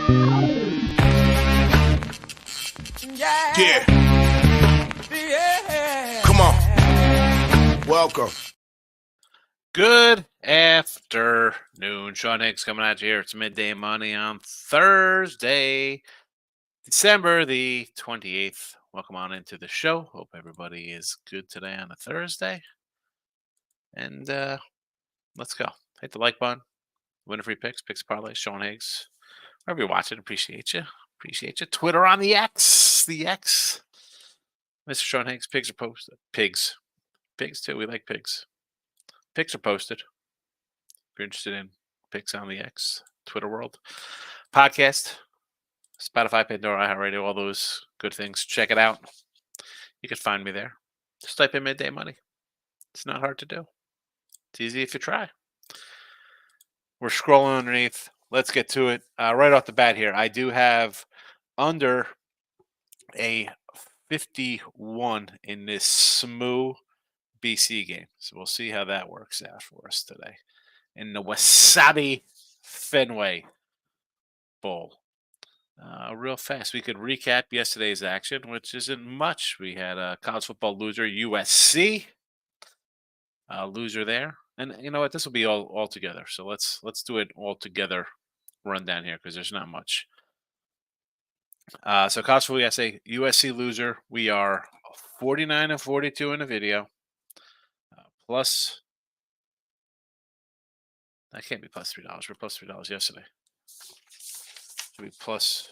Yeah. Come on. Welcome. Good afternoon. Sean Higgs coming at you here. It's Midday Money on Thursday, December the 28th. Welcome on into the show. Hope everybody is good today on a Thursday. And let's go. Hit the like button. Winner free picks, parlays, Sean Higgs. Wherever you're watching, appreciate you. Twitter on the X. Mr. Sean Higgs, pigs are posted. Pigs too. We like pigs. Pics are posted. If you're interested in pics on the X, Twitter world, podcast, Spotify, Pandora, iHeartRadio, all those good things. Check it out. You can find me there. Just type in Midday Money. It's not hard to do. It's easy if you try. We're scrolling underneath. Let's get to it. Right off the bat here, I do have under a 51 in this SMU BC game. So we'll see how that works out for us today in the Wasabi Fenway Bowl. Real fast, we could recap yesterday's action, which isn't much. We had a college football loser, USC. Loser there. And you know what? This will be all together. So let's do it all together rundown here because there's not much. So college football, USC loser. We are 49-42 in the video. Plus, that can't be plus $3. We're plus $3 yesterday. Should be plus.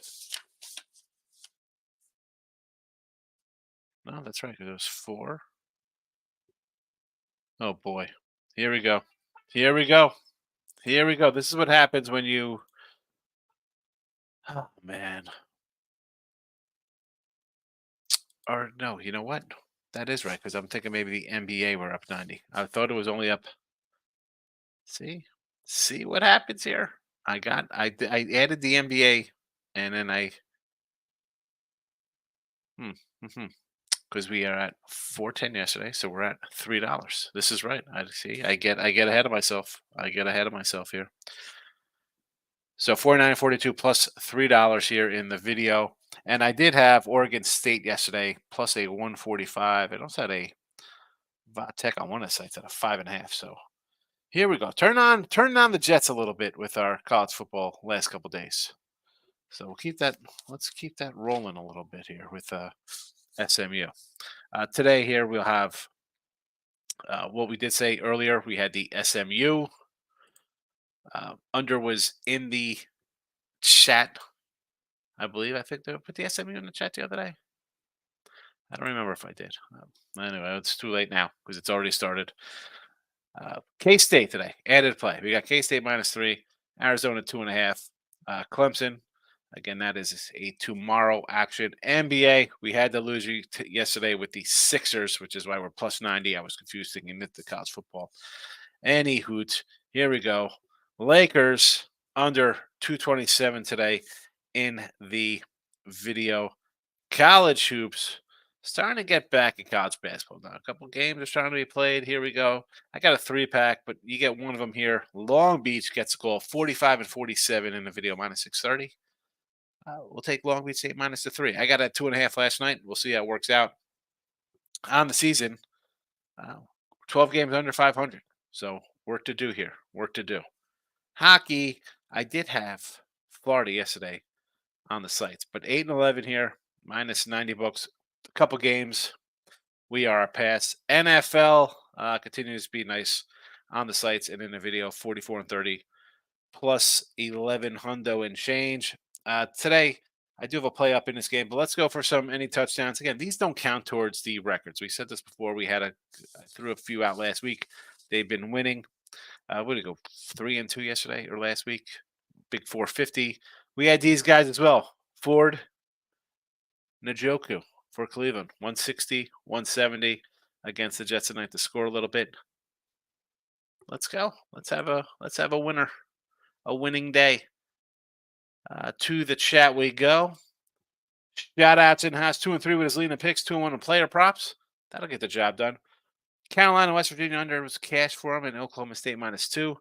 No, that's right. Because it was 4. Oh boy. Here we go. This is what happens when you. Oh man. Or no, you know what? That is right, because I'm thinking maybe the NBA were up 90. I thought it was only up. See what happens here. I added the NBA, and then because we are at 410 yesterday, so we're at $3. This is right. I get ahead of myself. Here. So 49-42 plus $3 here in the video. And I did have Oregon State yesterday plus a 145. I also had a Tech on one of the sites at a 5.5. So here we go. Turn on the Jets a little bit with our college football last couple days. So we'll keep that. Let's keep that rolling a little bit here with SMU. Today here we'll have what we did say earlier. We had the SMU. Under was in the chat. I think they put the SMU in the chat the other day. I don't remember if I did. Anyway, it's too late now because it's already started. K-State today, added play. We got K-State -3, Arizona 2.5, Clemson. Again, that is a tomorrow action. NBA, we had the loser yesterday with the Sixers, which is why we're plus 90. I was confused thinking that the college football. Any hoot. Here we go. Lakers under 227 today in the video. College hoops starting to get back in college basketball now. A couple games are starting to be played. Here we go. I got a 3-pack, but you get one of them here. Long Beach gets a goal, 45-47 in the video, -630. We'll take Long Beach State -3. I got a 2.5 last night. We'll see how it works out. On the season, 12 games under 500. So work to do here. Hockey, I did have Florida yesterday on the sites, but 8-11 here, -$90. A couple games, we are past. NFL continues to be nice on the sites and in the video, 44-30 plus 11 hundo and change. Today, I do have a play up in this game, but let's go for any touchdowns. Again, these don't count towards the records. We said this before. I threw a few out last week. They've been winning. What did it go? 3-2 yesterday or last week? Big 450. We had these guys as well. Ford, Njoku for Cleveland, 160, 170 against the Jets tonight to score a little bit. Let's go. Let's have a winner, a winning day. To the chat we go. Shout outs in house 2-3 with his leading picks, 2-1 on player props. That'll get the job done. Carolina, West Virginia under was cash for him, and Oklahoma State -2.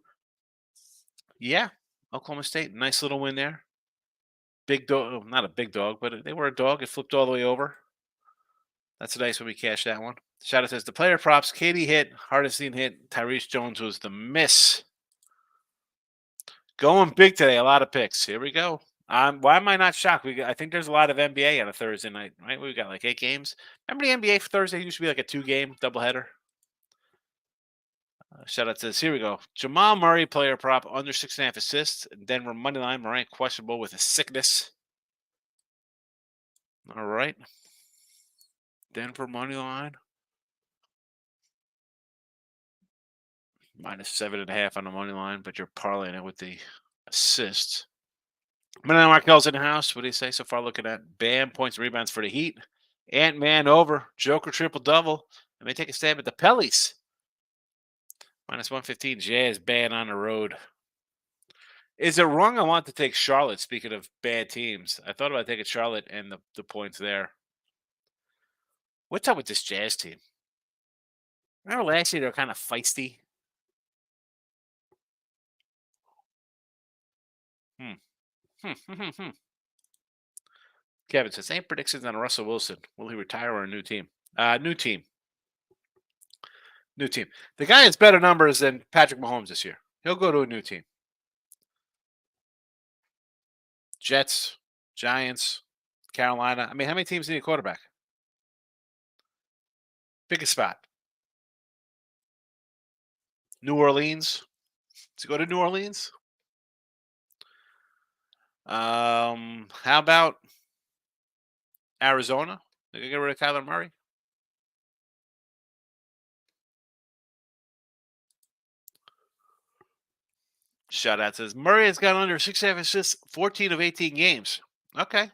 Yeah, Oklahoma State, nice little win there. big dog, not a big dog, but they were a dog. It flipped all the way over. That's nice when we cashed that one. Shout out says the player props. Katie hit. Hardestine hit. Tyrese Jones was the miss. Going big today. A lot of picks. Here we go. Why am I not shocked? I think there's a lot of NBA on a Thursday night, right? We got like 8 games. Remember the NBA for Thursday used to be like a 2-game doubleheader? Shout out says, here we go. Jamal Murray player prop under 6.5 assists. Denver money line. Morant questionable with a sickness. All right. Denver money line. -7.5 on the money line, but you're parlaying it with the assists. Money line Markel's in the house. What do you say so far? Looking at Bam points and rebounds for the Heat. Ant-Man over. Joker triple double. Let me take a stab at the Pellies. -115. Jazz ban on the road. Is it wrong? I want to take Charlotte. Speaking of bad teams, I thought about taking Charlotte and the points there. What's up with this Jazz team? Remember last year they were kind of feisty. Kevin says, "Any predictions on Russell Wilson? Will he retire or a new team? New team. New team. The guy has better numbers than Patrick Mahomes this year. He'll go to a new team. Jets, Giants, Carolina. I mean, how many teams need a quarterback? Pick a spot. New Orleans. Let's go to New Orleans. How about Arizona? They gonna get rid of Kyler Murray. Shout out says Murray has got under 6.5 assists, 14 of 18 games. Okay.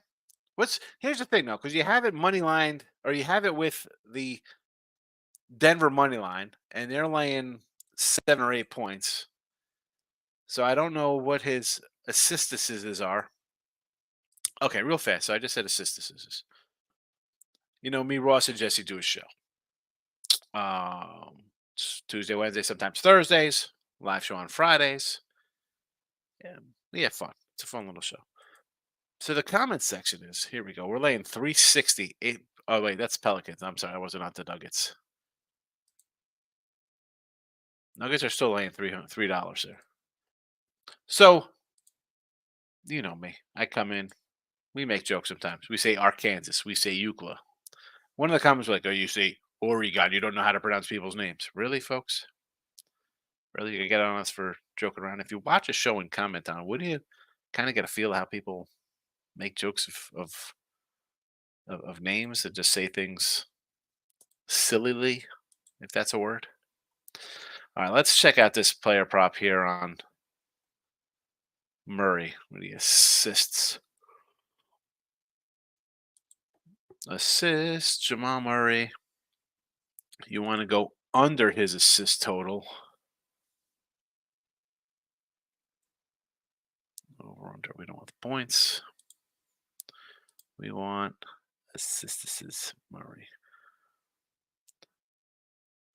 Here's the thing though, because you have it money lined, or you have it with the Denver money line, and they're laying 7 or 8 points. So I don't know what his assistances are. Okay, real fast. So I just said assistances. You know, me, Ross, and Jesse do a show. It's Tuesday, Wednesday, sometimes Thursdays. Live show on Fridays. Yeah, we have fun. It's a fun little show. So the comment section is, here we go. We're laying 368. Oh, wait, that's Pelicans. I'm sorry. I wasn't on the Nuggets. Nuggets are still laying $3 there. So, you know me. I come in. We make jokes sometimes. We say Arkansas. We say Euclid. One of the comments was like, oh, you say Oregon. You don't know how to pronounce people's names. Really, folks? Really? You can get on us for joking around. If you watch a show and comment on it, wouldn't you kind of get a feel of how people make jokes of names and just say things sillily, if that's a word? All right, let's check out this player prop here on Murray. What he assists. Assist, Jamal Murray. You want to go under his assist total. Over under. We don't want the points. We want assists, Murray.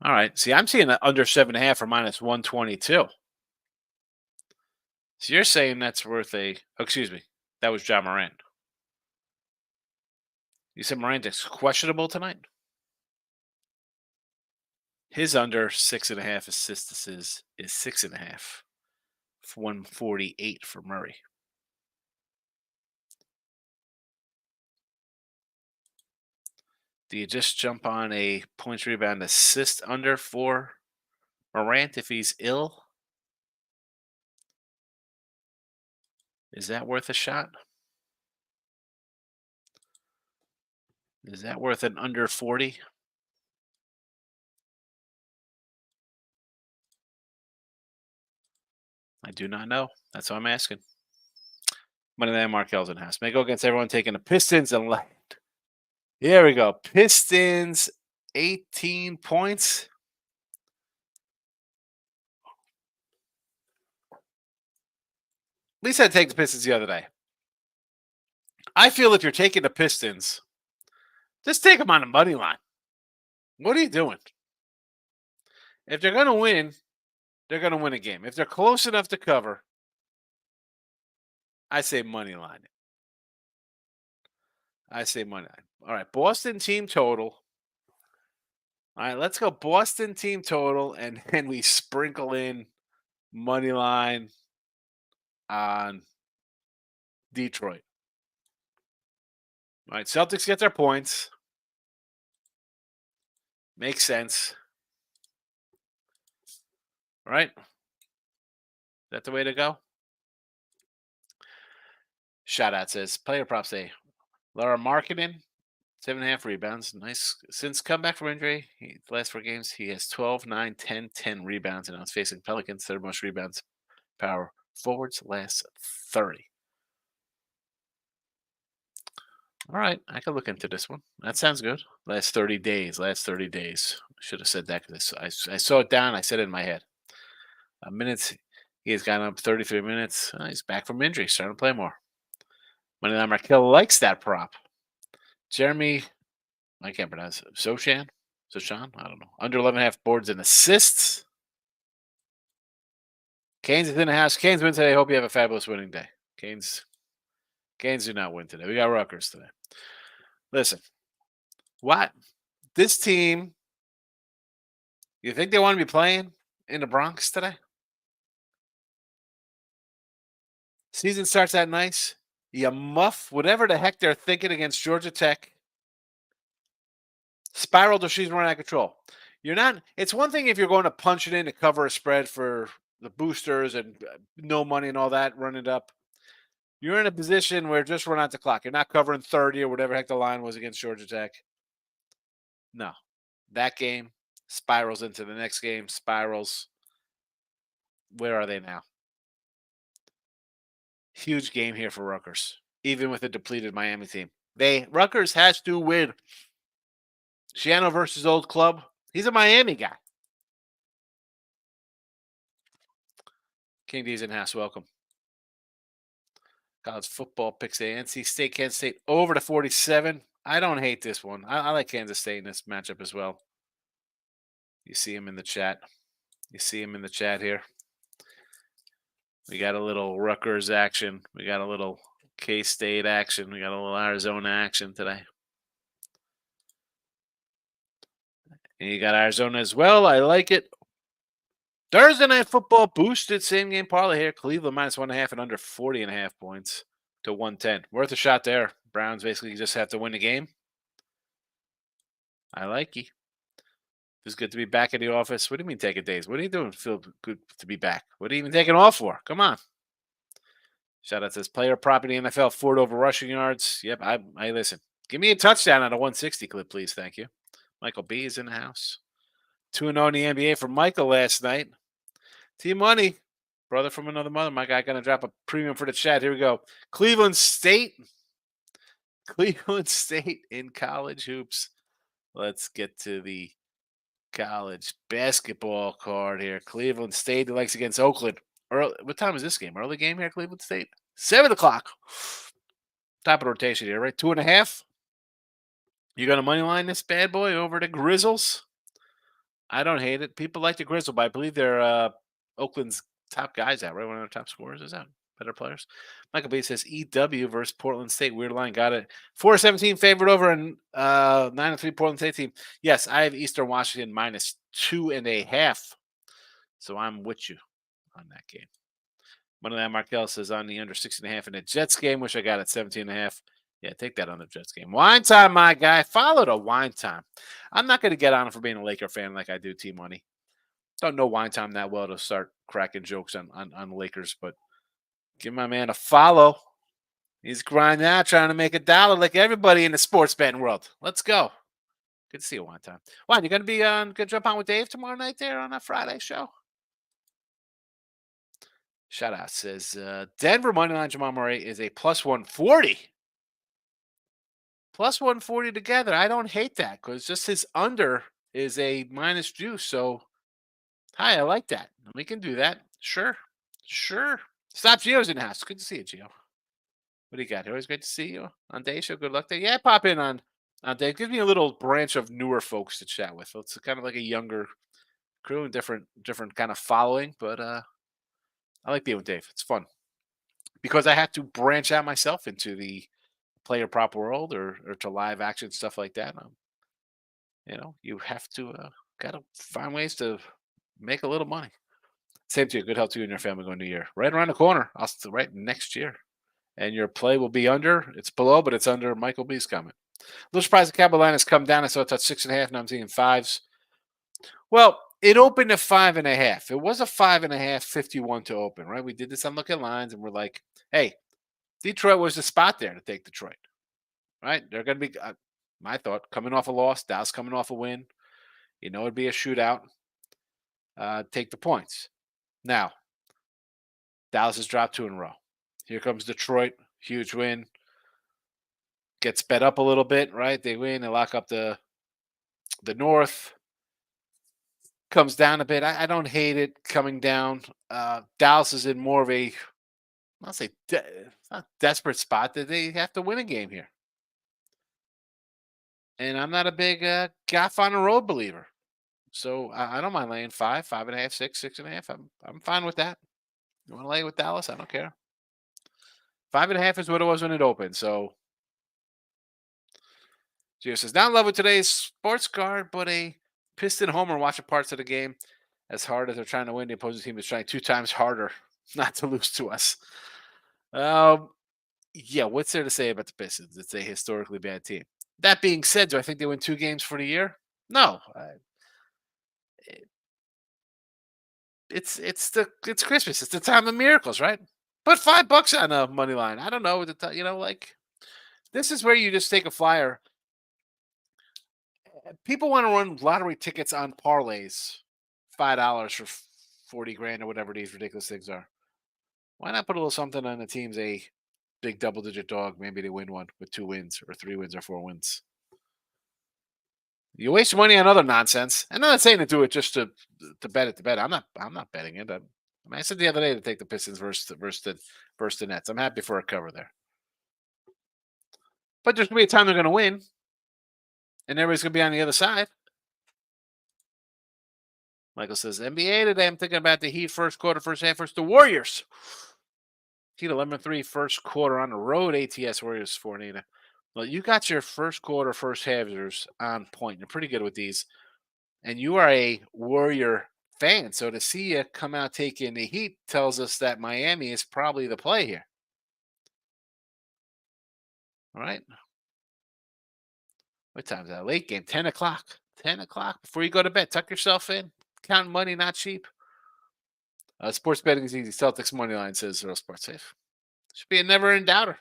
All right. See, I'm seeing under 7.5 or -122. So you're saying that's worth a. Oh, excuse me. That was John Morant. You said Morant is questionable tonight? His under 6.5 assists is 6.5. 148 for Murray. Do you just jump on a points, rebound, assist under for Morant if he's ill? Is that worth a shot? Is that worth an under 40? I do not know. That's what I'm asking. Moneyline Markel's in house. May go against everyone taking the Pistons and left. Here we go. Pistons, 18 points. At least I take the Pistons the other day. I feel if you're taking the Pistons, just take them on the money line. What are you doing? If they're going to win, they're going to win a game. If they're close enough to cover, I say money line it. I say money line. All right, Boston team total. All right, let's go Boston team total, and then we sprinkle in money line on Detroit. All right, Celtics get their points. Makes sense. All right. Is that the way to go? Shout out says player props say Laura Markkinen, 7.5 rebounds. Nice. Since comeback from injury, the last 4 games, he has 12, 9, 10, 10 rebounds, and now it's facing Pelicans, third most rebounds. Power forwards last 30. All right, I can look into this one. That sounds good. Last 30 days. Should have said that because I saw it down. I said it in my head. Minutes. He has gotten up 33 minutes. He's back from injury, starting to play more. Moneyline Markel likes that prop. Jeremy, I can't pronounce it. Sochan? I don't know. Under 11.5 boards and assists. Canes is in the house. Canes win today. Hope you have a fabulous winning day. Canes do not win today. We got Rutgers today. Listen, what? This team, you think they want to be playing in the Bronx today? Season starts out nice. You muff whatever the heck they're thinking against Georgia Tech. Spiraled or she's running out of control. You're not. It's one thing if you're going to punch it in to cover a spread for the boosters and no money and all that, run it up. You're in a position where just run out the clock. You're not covering 30 or whatever heck the line was against Georgia Tech. No. That game spirals into the next game, spirals. Where are they now? Huge game here for Rutgers, even with a depleted Miami team. Rutgers has to win. Shiano versus old club. He's a Miami guy. King D's in house. Welcome. College football picks a NC State, Kansas State over to 47. I don't hate this one. I like Kansas State in this matchup as well. You see him in the chat. Here. We got a little Rutgers action. We got a little K-State action. We got a little Arizona action today. And you got Arizona as well. I like it. Thursday night football boosted same game parlay here. Cleveland minus 1.5 and under 40.5 points to 110. Worth a shot there. Browns basically just have to win the game. I like you. It's good to be back in the office. What do you mean taking days? What are you doing? Feel good to be back. What are you even taking off for? Come on. Shout out to this player property NFL Ford over rushing yards. Yep, I listen. Give me a touchdown on a 160 clip, please. Thank you. Michael B is in the house. 2-0 in the NBA for Michael last night. Team Money, brother from another mother. My guy going to drop a premium for the chat. Here we go. Cleveland State in college hoops. Let's get to the college basketball card here. Cleveland State likes against Oakland. What time is this game? Early game here, Cleveland State? 7 o'clock. Top of the rotation here, right? 2.5. You got a money line this bad boy over the Grizzles? I don't hate it. People like the Grizzle, but I believe they're Oakland's top guys out, right? One of their top scorers is out. Better players. Michael B says EW versus Portland State. Weird line. Got it. 4-17 favored over an 9-3 Portland State team. Yes, I have Eastern Washington minus 2.5. So I'm with you on that game. Moneyline Markel says on the under 6.5 in the Jets game, which I got at 17.5. Yeah, take that on the Jets game. Wine time, my guy. Follow the wine time. I'm not going to get on him for being a Laker fan like I do Team Money. Don't know wine time that well to start cracking jokes on Lakers, but give my man a follow. He's grinding out, trying to make $1 like everybody in the sports betting world. Let's go. Good to see you one time. Wine, you going to be going to jump on with Dave tomorrow night there on that Friday show? Shout out says Denver moneyline Jamal Murray is a plus 140. Plus 140 together. I don't hate that because just his under is a minus juice. So, hi, I like that. We can do that. Sure. Stop Gio's in the house. Good to see you, Gio. What do you got? Always great to see you on Day Show. Good luck there. Yeah, pop in on Dave. Gives me a little branch of newer folks to chat with. It's kind of like a younger crew and different kind of following. But I like being with Dave. It's fun because I have to branch out myself into the player prop world or to live action stuff like that, you have to gotta find ways to make a little money. Same to you. Good health to you and your family going to year. Right around the corner. Right next year. And your play will be under. It's below, but it's under Michael B's comment. A little surprised the Carolina's come down. I saw it touch 6.5. Now I'm seeing fives. Well, it opened at 5.5. It was a 5.5, 51 to open, right? We did this on Look at Lines, and we're like, hey, Detroit was the spot there to take Detroit, right? They're going to be, my thought, coming off a loss. Dallas coming off a win. It'd be a shootout. Take the points. Now, Dallas has dropped 2 in a row. Here comes Detroit. Huge win. Gets sped up a little bit, right? They win. They lock up the North. Comes down a bit. I don't hate it coming down. Dallas is in more of a, I'll say, not desperate spot that they have to win a game here. And I'm not a big gaff on the road believer. So I don't mind laying 5, 5.5, 6, 6.5. I'm fine with that. You want to lay with Dallas? I don't care. 5.5 is what it was when it opened. So Gio says, not in love with today's sports card, but a Piston homer watching parts of the game. As hard as they're trying to win, the opposing team is trying 2 times harder not to lose to us. Yeah, what's there to say about the Pistons? It's a historically bad team. That being said, do I think they win 2 games for the year? No. It's Christmas. It's the time of miracles, right? Put $5 on a money line. I don't know. This is where you just take a flyer. People want to run lottery tickets on parlays, $5 for 40 grand or whatever these ridiculous things are. Why not put a little something on the team's a big double-digit dog? Maybe they win one with 2 wins or 3 wins or 4 wins. You waste money on other nonsense. I'm not saying to do it just to bet it to bet. I'm not betting it. I said the other day to take the Pistons versus the Nets. I'm happy for a cover there. But there's gonna be a time they're gonna win, and everybody's gonna be on the other side. Michael says, NBA today, I'm thinking about the Heat first quarter, first half versus the Warriors. Heat 11-3 first quarter on the road, ATS Warriors 4-8. Well, you got your first quarter, first halfers on point. You're pretty good with these. And you are a Warrior fan. So to see you come out taking the Heat tells us that Miami is probably the play here. All right. What time is that? Late game, 10 o'clock. 10 o'clock before you go to bed. Tuck yourself in. Counting money, not cheap. Sports betting is easy. Celtics money line says Zero Sports Safe. Should be a never-ending doubter.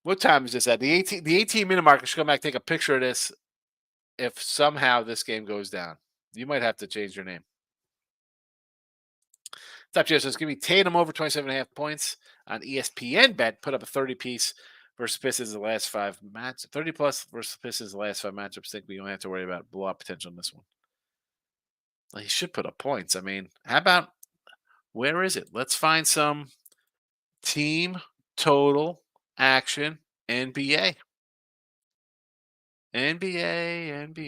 What time is this at? The 18-minute marker should come back, take a picture of this if somehow this game goes down. You might have to change your name. Top Joe says, give me Tatum over 27.5 points on ESPN bet. Put up a 30-piece versus Pistons the last 5 matches. 30-plus versus Pistons the last 5 matchups. Think we don't have to worry about blowout potential in this one. Well, he should put up points. I mean, how about, where is it? Let's find some team total action NBA. NBA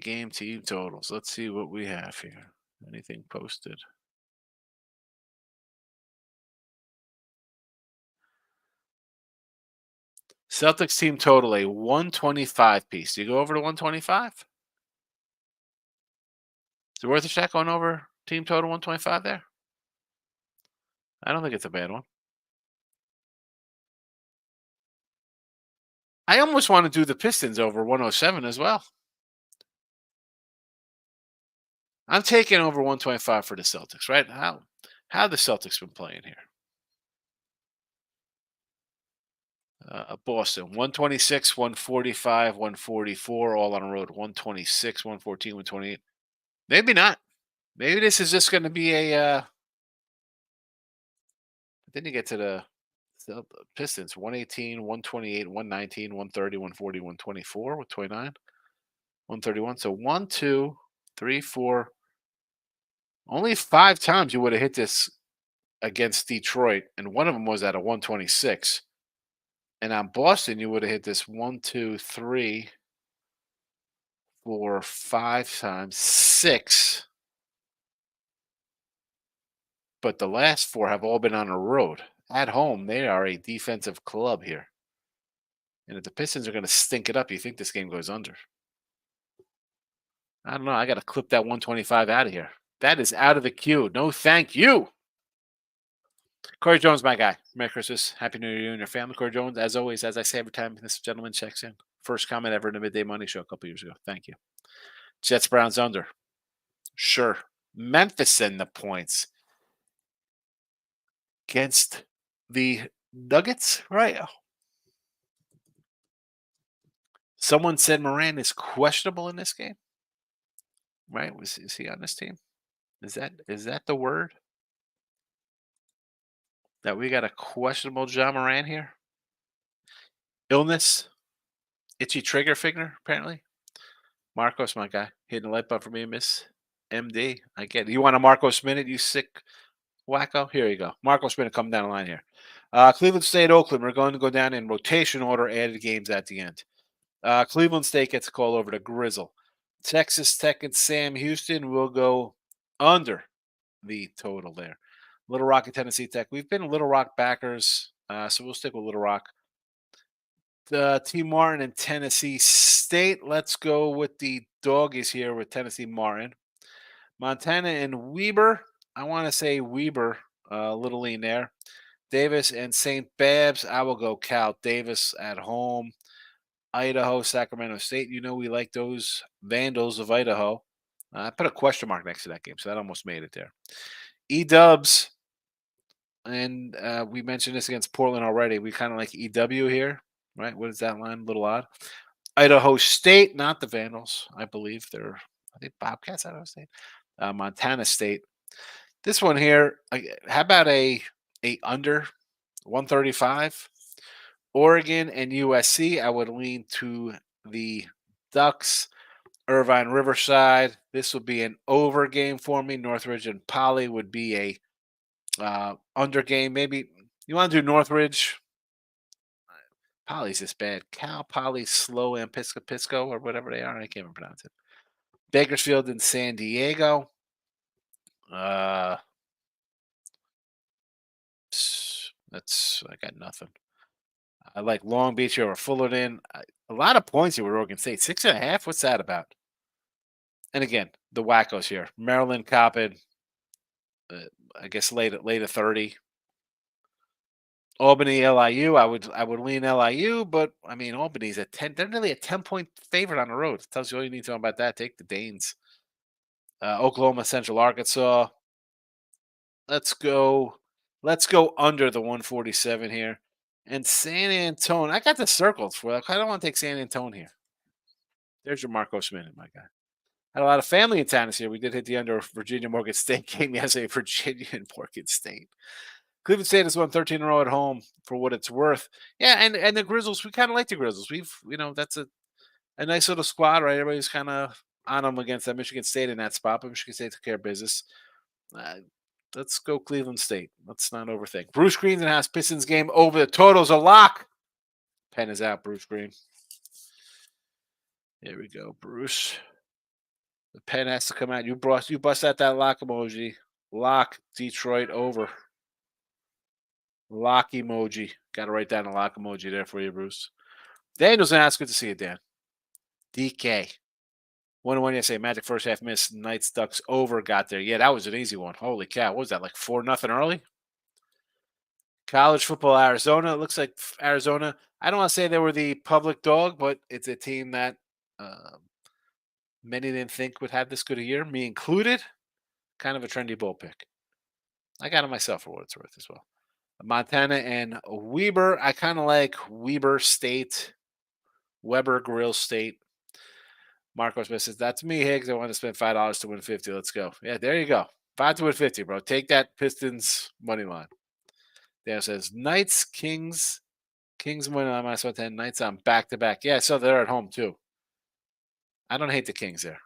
game team totals. Let's see what we have here. Anything posted? Celtics team total, a 125 piece. Do you go over to 125? Is it worth a shot going over team total 125 there? I don't think it's a bad one. I almost want to do the Pistons over 107 as well. I'm taking over 125 for the Celtics, right? How the Celtics been playing here? Boston, 126, 145, 144, all on the road. 126, 114, 128. Maybe not. Maybe this is just going to be a. Then you get to the Pistons, 118, 128, 119, 130, 140, 124, 129, 131. So 1, 2, 3, 4. Only 5 times you would have hit this against Detroit, and one of them was at a 126. And on Boston, you would have hit this 1, 2, 3, 4, 5 times, 6. but the last 4 have all been on the road. At home, they are a defensive club here. And if the Pistons are going to stink it up, you think this game goes under. I don't know. I got to clip that 125 out of here. That is out of the queue. No, thank you. Corey Jones, my guy. Merry Christmas. Happy New Year to you and your family. Corey Jones, as always, as I say every time this gentleman checks in. First comment ever in the Midday Money Show a couple years ago. Thank you. Jets Browns under. Sure. Memphis in the points against the Nuggets, right? Someone said Moran is questionable in this game, right? Is he on this team? Is that the word that we got a questionable John Moran here? Illness, itchy trigger finger, apparently. Marcos, my guy, hitting the light bulb for me, Miss MD. I get it. You want a Marcos minute, you sick wacko? Here you go. Marcos minute coming down the line here. Cleveland State, Oakland. We're going to go down in rotation order, added games at the end. Cleveland State gets a call over to Grizzle. Texas Tech and Sam Houston will go under the total there. Little Rock and Tennessee Tech. We've been Little Rock backers, so we'll stick with Little Rock. T. Martin and Tennessee State. Let's go with the doggies here with Tennessee Martin. Montana and Weber. I want to say Weber, little lean there. Davis and St. Babs. I will go Cal Davis at home. Idaho, Sacramento State. You know we like those Vandals of Idaho. I put a question mark next to that game, so that almost made it there. E-Dubs, and we mentioned this against Portland already. We kind of like EW here, right? What is that line? A little odd. Idaho State, not the Vandals, I believe. I think Bobcats, Idaho State. Montana State. This one here, how about a under 135? Oregon and USC, I would lean to the Ducks. Irvine Riverside, this would be an over game for me. Northridge and Poly would be a under game. Maybe you want to do Northridge. Poly's just bad. Cal, Poly, Slow, and Pisco, or whatever they are. I can't even pronounce it. Bakersfield and San Diego. I got nothing. I like Long Beach over Fullerton. A lot of points here with Oregon State. 6.5. What's that about? And again, the wackos here. Maryland, Coppin. I guess late at 30. Albany, LIU. I would lean LIU, but I mean Albany's at 10. They're nearly a 10-point favorite on the road. It tells you all you need to know about that. Take the Danes. Oklahoma, Central Arkansas. Let's go under the 147 here. And San Antonio. I got the circled for that. I don't want to take San Antonio here. There's your Marcos minute, my guy. Had a lot of family in town this year. We did hit the under Virginia Morgan State game yesterday. Virginia and Morgan State. Cleveland State has won 13 in a row at home for what it's worth. Yeah, and the Grizzlies, we kind of like the Grizzlies. That's a nice little squad, right? Everybody's kind of on them against that Michigan State in that spot, but Michigan State took care of business. Let's go Cleveland State. Let's not overthink. Bruce Green's in house. Pistons game over. The total's a lock. Pen is out, Bruce Green. There we go, Bruce. The pen has to come out. You bust out that lock emoji. Lock Detroit over. Lock emoji. Got to write down a lock emoji there for you, Bruce. Daniel's in house. Good to see you, Dan. DK. 1-1 yesterday. Magic first half miss. Knights Ducks over. Got there. Yeah, that was an easy one. Holy cow. What was that, like 4-0 early? College football, Arizona. It looks like Arizona. I don't want to say they were the public dog, but it's a team that many didn't think would have this good a year, me included. Kind of a trendy bowl pick. I got it myself for what it's worth as well. Montana and Weber. I kind of like Weber State. Weber Grill State. Marcos Smith says, that's me, Higgs. I want to spend $5 to win 50. Let's go. Yeah, there you go. 5 to win 50, bro. Take that Pistons money line. Dan says, Knights, Kings. Kings money line minus 110. Knights on back-to-back. Yeah, so they're at home, too. I don't hate the Kings there.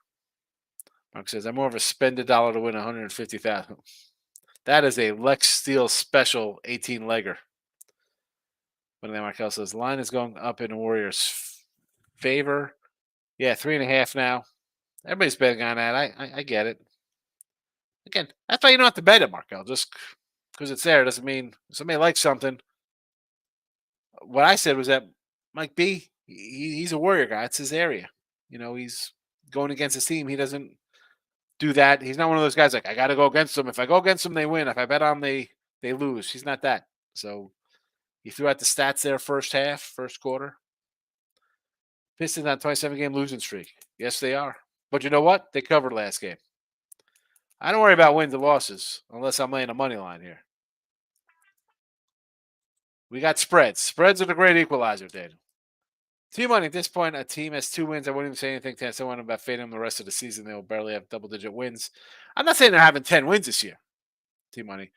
Mark says, I'm more of a spend a dollar to win 150,000. That is a Lex Steel special 18-legger. But then Markel says, line is going up in the Warriors' favor. Yeah, 3.5 now. Everybody's betting on that. I get it. Again, that's why you don't have to bet it, Markel. Just because it's there doesn't mean somebody likes something. What I said was that Mike B, he's a Warrior guy. It's his area. He's going against his team. He doesn't do that. He's not one of those guys like, I got to go against them. If I go against them, they win. If I bet on them, they lose. He's not that. So he threw out the stats there first half, first quarter. Pistons on 27-game losing streak. Yes, they are. But you know what? They covered last game. I don't worry about wins and losses unless I'm laying a money line here. We got spreads. Spreads are the great equalizer, Daniel. T-Money, at this point, a team has 2 wins. I wouldn't even say anything to someone about fading them the rest of the season. They'll barely have double-digit wins. I'm not saying they're having 10 wins this year, T-Money.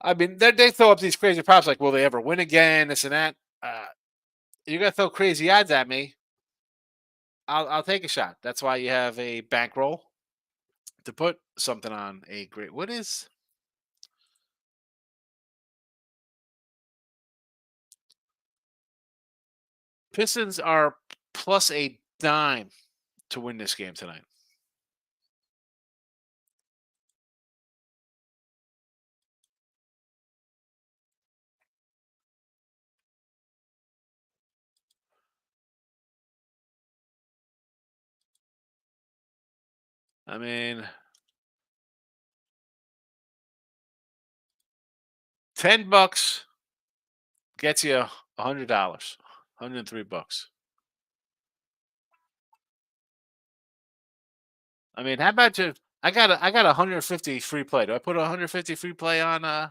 I mean, they throw up these crazy props like, will they ever win again, this and that. You're going to throw crazy odds at me. I'll take a shot. That's why you have a bankroll to put something on a great. What is? Pistons are plus a dime to win this game tonight. I mean, $10 gets you $100, $103. I mean, how about you? I got 150 free play. Do I put 150 free play on the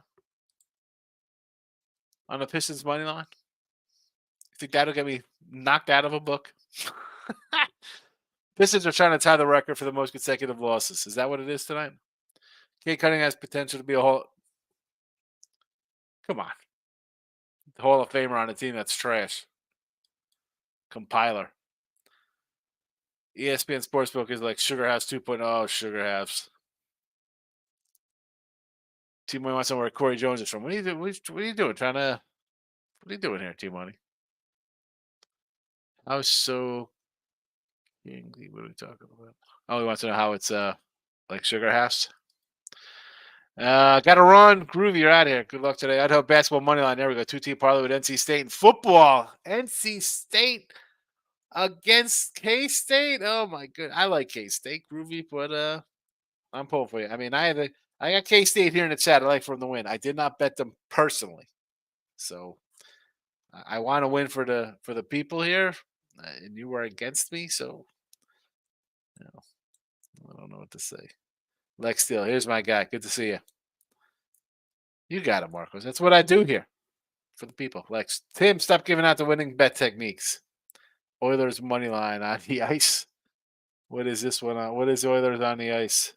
Pistons money line? You think that'll get me knocked out of a book? Pistons are trying to tie the record for the most consecutive losses. Is that what it is tonight? Kate Cunningham has potential to be a Hall. Come on, the Hall of Famer on a team that's trash. Compiler. ESPN Sportsbook is like Sugar House 2.0. Sugar House. Team Money wants to know where Corey Jones is from. What are you doing? What are you doing? What are you doing here, Team Money? I was so. What are we talking about? Oh, he wants to know how it's like Sugar House. Got to run. Groovy, you're out of here. Good luck today. I'd hope basketball money line. There we go. 2-team parlay with NC State and football. NC State against K-State. Oh my good. I like K-State, Groovy, but I'm pulling for you. I mean, I got K-State here in the chat. I like for them to win. I did not bet them personally, so I want to win for the people here, and you were against me, so I don't know what to say. Lex Steele, here's my guy. Good to see you. You got it, Marcos. That's what I do here for the people. Lex, Tim, stop giving out the winning bet techniques. Oilers money line on the ice. What is this one on? What is Oilers on the ice?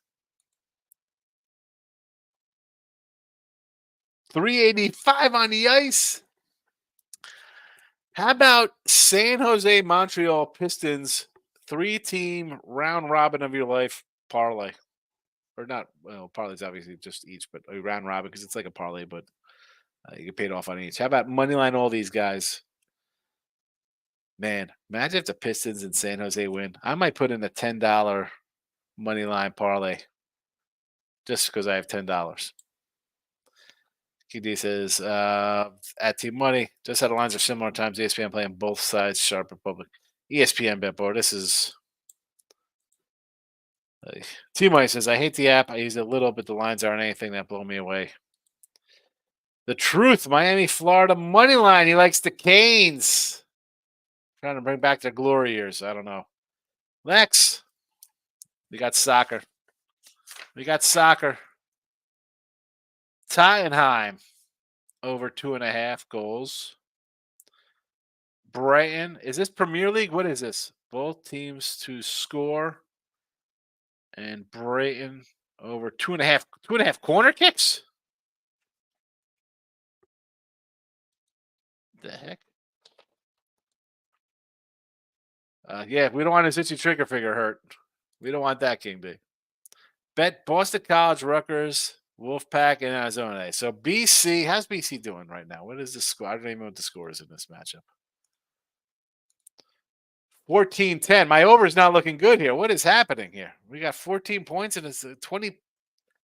385 on the ice. How about San Jose Montreal Pistons 3-team round robin of your life parlay? Or not, well, parlay's obviously just each, but a round robin because it's like a parlay, but you get paid off on each. How about moneyline all these guys? Man, imagine if the Pistons and San Jose win. I might put in a $10 moneyline parlay just because I have $10. KD says, at Team Money, just how the lines are similar times. ESPN playing both sides, Sharp and Public. ESPN bet board. This is. Team Money says, I hate the app. I use it a little, but the lines aren't anything that blow me away. The Truth, Miami, Florida money line. He likes the Canes. Trying to bring back their glory years. I don't know. Lex, we got soccer. Tottenham over 2.5 goals. Brighton. Is this Premier League? What is this? Both teams to score. And Brighton over 2.5 corner kicks? The heck? Yeah, we don't want his itchy trigger finger hurt. We don't want that, King B. Bet Boston College, Rutgers, Wolfpack, and Arizona. So BC, how's BC doing right now? What is the score? I don't even know what the score is in this matchup. 14-10. My over is not looking good here. What is happening here? We got 14 points and it's 20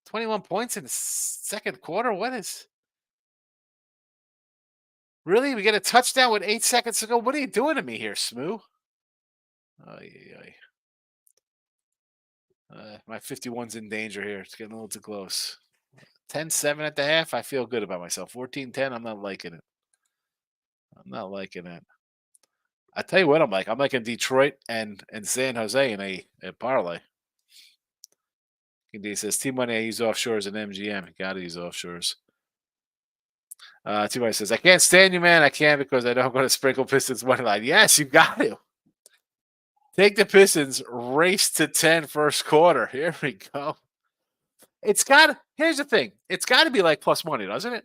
21 points in the second quarter? What is really? We get a touchdown with 8 seconds to go. What are you doing to me here, Smoo? Ay, ay, ay. My 51's in danger here. It's getting a little too close. 10-7 at the half. I feel good about myself. 14-10. I'm not liking it. I'm not liking it. I tell you what, I'm like. I'm liking Detroit and San Jose in a parlay. He says T Money. I use offshores and MGM. Got to use offshores. T Money says I can't stand you, man. I can't because I know I'm going to sprinkle Pistons money line. Yes, you got to take the Pistons. Race to 10 first quarter. Here we go. It's got. Here's the thing. It's got to be like plus money, doesn't it?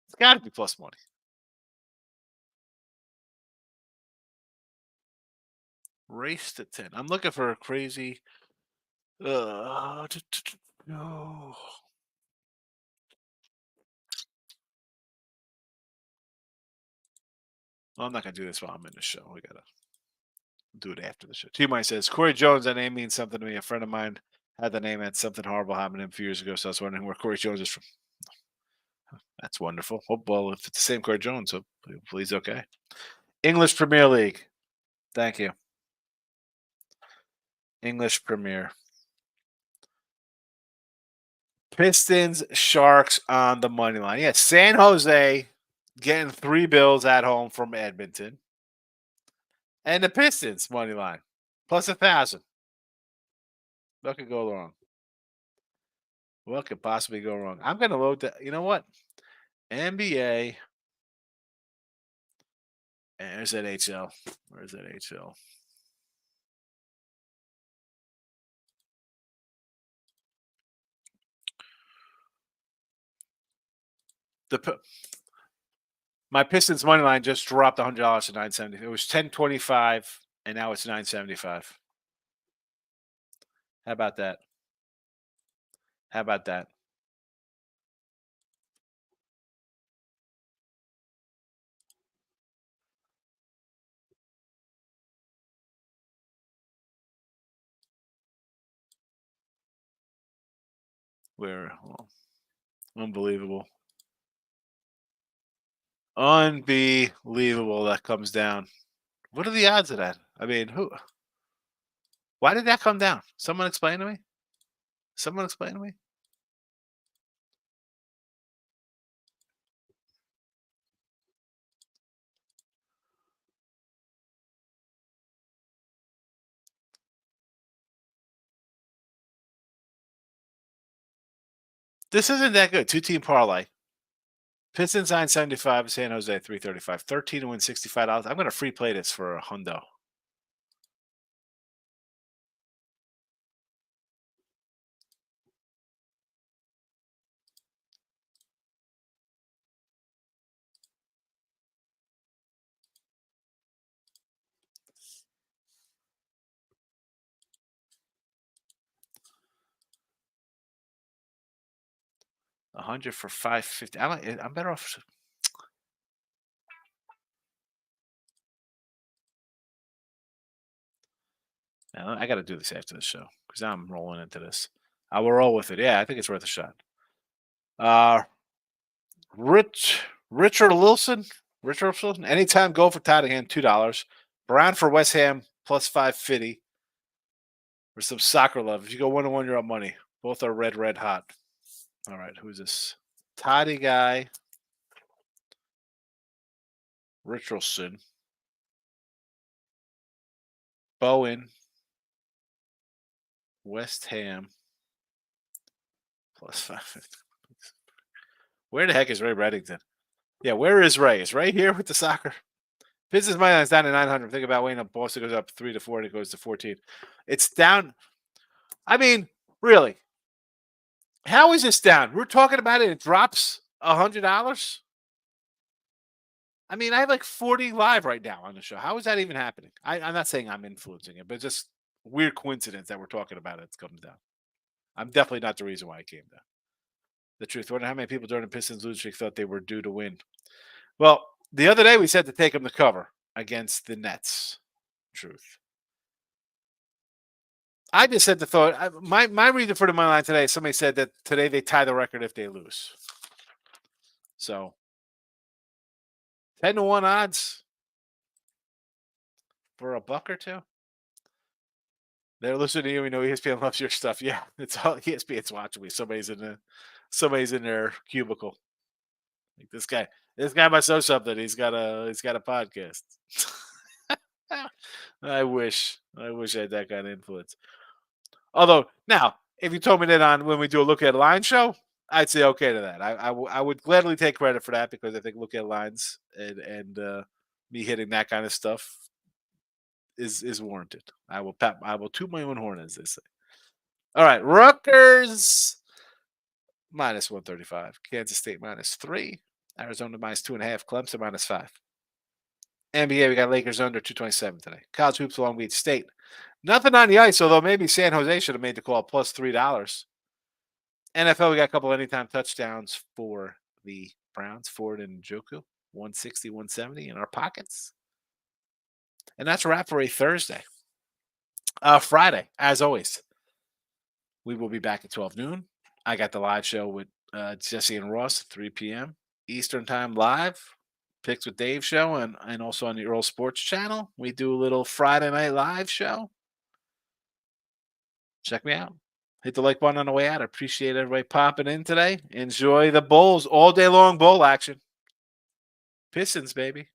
It's got to be plus money. Race to 10. I'm looking for a crazy. No. Well, I'm not gonna do this while I'm in the show. We gotta do it after the show. T-Mine says Corey Jones. That name means something to me. A friend of mine had the name and something horrible happened to him a few years ago. So I was wondering where Corey Jones is from. That's wonderful. Oh, well, if it's the same Corey Jones, so please okay. English Premier League. Thank you. English Premier. Pistons, Sharks on the money line. Yeah, San Jose getting 3 bills at home from Edmonton. And the Pistons money line. Plus 1,000. What could go wrong? What could possibly go wrong? I'm going to load that. You know what? NBA. And there's that HL. Where's that HL? My Pistons money line just dropped $100 to $970. It was $10.25, and now it's $9.75. How about that? How about that? Unbelievable. Unbelievable that comes down. What are the odds of that? I mean, why did that come down? Someone explain to me? Someone explain to me? This isn't that good. 2-team parlay. Pistons 975, San Jose 335. 13 to win $65. I'm going to free play this for a hundo. $100 for $550. I'm better off. Now, I got to do this after the show because I'm rolling into this. I will roll with it. Yeah, I think it's worth a shot. Richard Wilson. Anytime goal for Tottenham, $2. Brown for West Ham plus 550. For some soccer love. If you go 1-1, you're up money. Both are red hot. All right, who's this? Toddy guy. Richardson. Bowen. West Ham. Plus 550. Where the heck is Ray Reddington? Yeah, where is Ray? Is Ray here with the soccer? Business money line is down to 900. Think about weighing up. Boston goes up 3 to 4 and it goes to 14. It's down. I mean, really. How is this down? We're talking about it. It drops $100. I mean, I have like 40 live right now on the show. How is that even happening? I'm not saying I'm influencing it, but just weird coincidence that we're talking about it comes down. I'm definitely not the reason why it came down. The truth. I wonder how many people during the Pistons losing streak thought they were due to win. Well, the other day we said to take them to cover against the Nets. Truth. I just said the thought. My reason for the money line today. Somebody said that today they tie the record if they lose. So 10-1 odds for a buck or two. They're listening to you. We know ESPN loves your stuff. Yeah, it's all ESPN's watching me. Somebody's in their cubicle. Like this guy must know something. He's got a podcast. I wish I had that kind of influence. Although now, if you told me that on when we do a look at line show, I'd say okay to that. I would gladly take credit for that because I think look at lines and me hitting that kind of stuff is warranted. I will toot my own horn, as they say. All right, Rutgers minus 135, Kansas State minus 3, Arizona minus 2.5, Clemson minus 5. NBA, we got Lakers under 227 today. College hoops, Long Beach State. Nothing on the ice, although maybe San Jose should have made the call plus $3. NFL, we got a couple anytime touchdowns for the Browns. Ford and Njoku, 160, 170 in our pockets. And that's a wrap for a Thursday. Friday, as always, we will be back at 12 noon. I got the live show with Jesse and Ross, 3 p.m. Eastern Time live. Picks with Dave show and also on the Earl Sports channel. We do a little Friday night live show. Check me out. Hit the like button on the way out. I appreciate everybody popping in today. Enjoy the Bulls all day long bowl action. Pistons, baby.